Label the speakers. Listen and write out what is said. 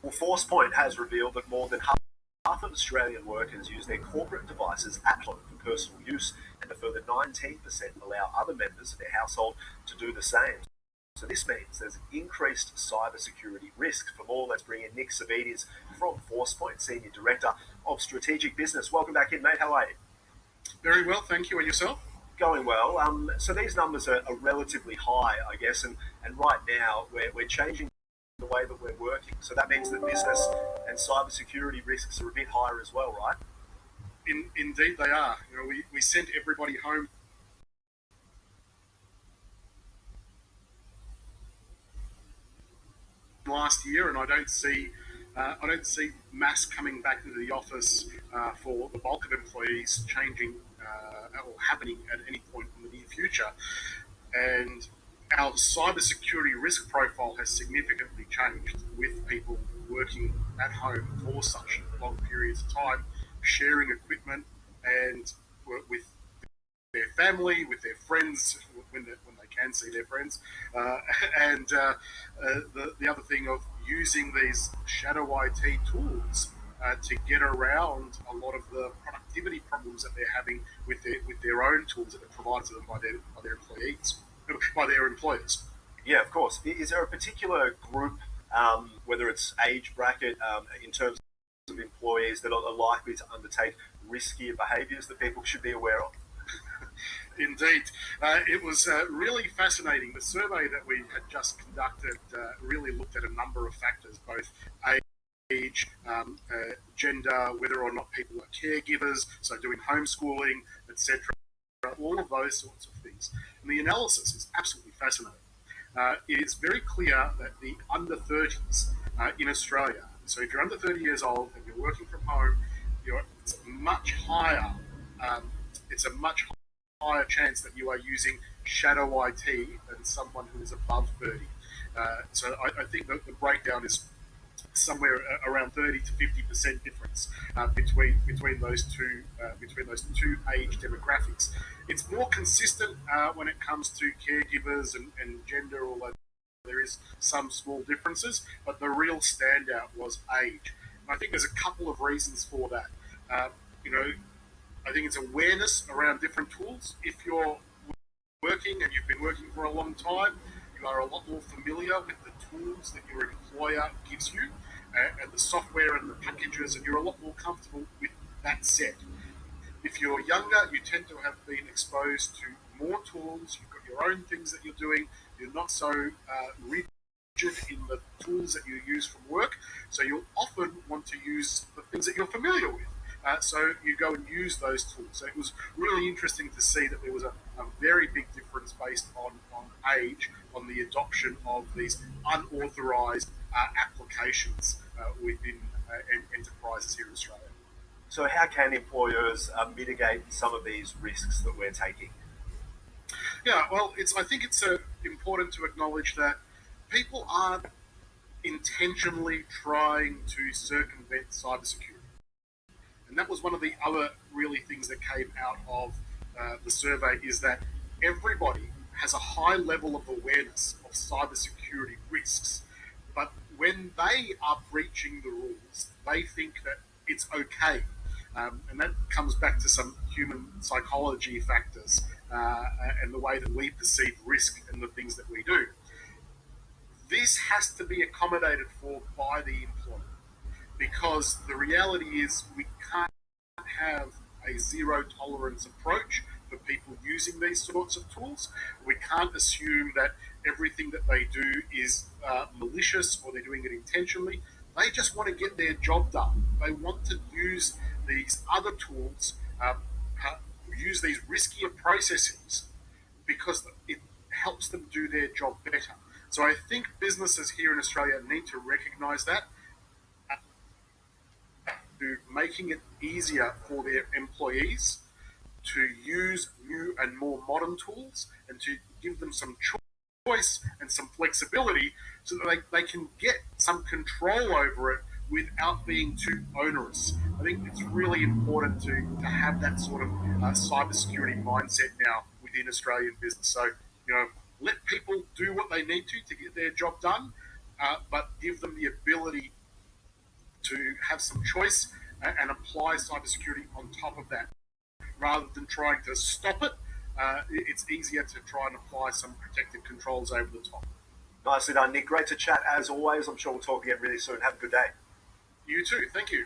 Speaker 1: Well, Forcepoint has revealed that more than half of Australian workers use their corporate devices at home for personal use, and a further 19% allow other members of their household to do the same. So this means there's increased cybersecurity risk. For more, let's bring in Nick Savvides from Forcepoint, Senior Director of Strategic Business. Welcome back in, mate. How are you?
Speaker 2: Very well, thank you. And yourself?
Speaker 1: Going well. So these numbers are relatively high, I guess, and right now we're changing the way that we're working. So that means that business and cybersecurity risks are a bit higher as well, right?
Speaker 2: Indeed, they are. We sent everybody home last year, and I don't see mass coming back into the office for the bulk of employees changing or happening at any point in the near future. And our cybersecurity risk profile has significantly changed with people working at home for such long periods of time, sharing equipment, and with their family, with their friends when they can see their friends, uh, and the other thing of using these shadow IT tools to get around a lot of the productivity problems that they're having with their own tools that are provided to them by their employees, by their employers.
Speaker 1: Yeah, of course. Is there a particular group, whether it's age bracket, in terms of employees that are likely to undertake riskier behaviours that people should be aware of?
Speaker 2: Indeed. It was really fascinating. The survey that we had just conducted really looked at a number of factors, both age, gender, whether or not people are caregivers, so doing homeschooling, etc., all of those sorts of things. And the analysis is absolutely fascinating. It is very clear that the under 30s in Australia, so if you're under 30 years old and you're working from home, it's much higher. Um, it's a much higher chance that you are using shadow IT than someone who is above 30. So I think that the breakdown is somewhere around 30 to 50% difference between those two age demographics. It's more consistent when it comes to caregivers and gender, although there is some small differences. But the real standout was age. And I think there's a couple of reasons for that. You know, I think it's awareness around different tools. If you're working and you've been working for a long time, you are a lot more familiar with the tools that your employer gives you and the software and the packages, and you're a lot more comfortable with that set. If you're younger, you tend to have been exposed to more tools, you've got your own things that you're doing, you're not so rigid in the tools that you use from work, so you'll often want to use the things that you're familiar with. So you go and use those tools. So it was really interesting to see that there was a very big difference based on age, on the adoption of these unauthorized applications within enterprises here in Australia.
Speaker 1: So how can employers mitigate some of these risks that we're taking?
Speaker 2: Yeah, well, I think it's important to acknowledge that people aren't intentionally trying to circumvent cybersecurity. And that was one of the other really things that came out of the survey is that everybody has a high level of awareness of cybersecurity risks, but when they are breaching the rules, they think that it's okay. And that comes back to some human psychology factors and the way that we perceive risk and the things that we do. This has to be accommodated for by the employer because the reality is we can't have a zero tolerance approach for people using these sorts of tools. We can't assume that everything that they do is malicious or they're doing it intentionally. They just want to get their job done. They want to use these other tools, use these riskier processes because it helps them do their job better. So I think businesses here in Australia need to recognise that, to making it easier for their employees to use new and more modern tools and to give them some choice and some flexibility so that they can get some control over it without being too onerous. I think it's really important to have that sort of cybersecurity mindset now within Australian business. So, you know, let people do what they need to get their job done, but give them the ability to have some choice and apply cybersecurity on top of that. Rather than trying to stop it, it's easier to try and apply some protective controls over the top.
Speaker 1: Nicely done, Nick. Great to chat as always. I'm sure we'll talk again really soon. Have a good day.
Speaker 2: You too. Thank you.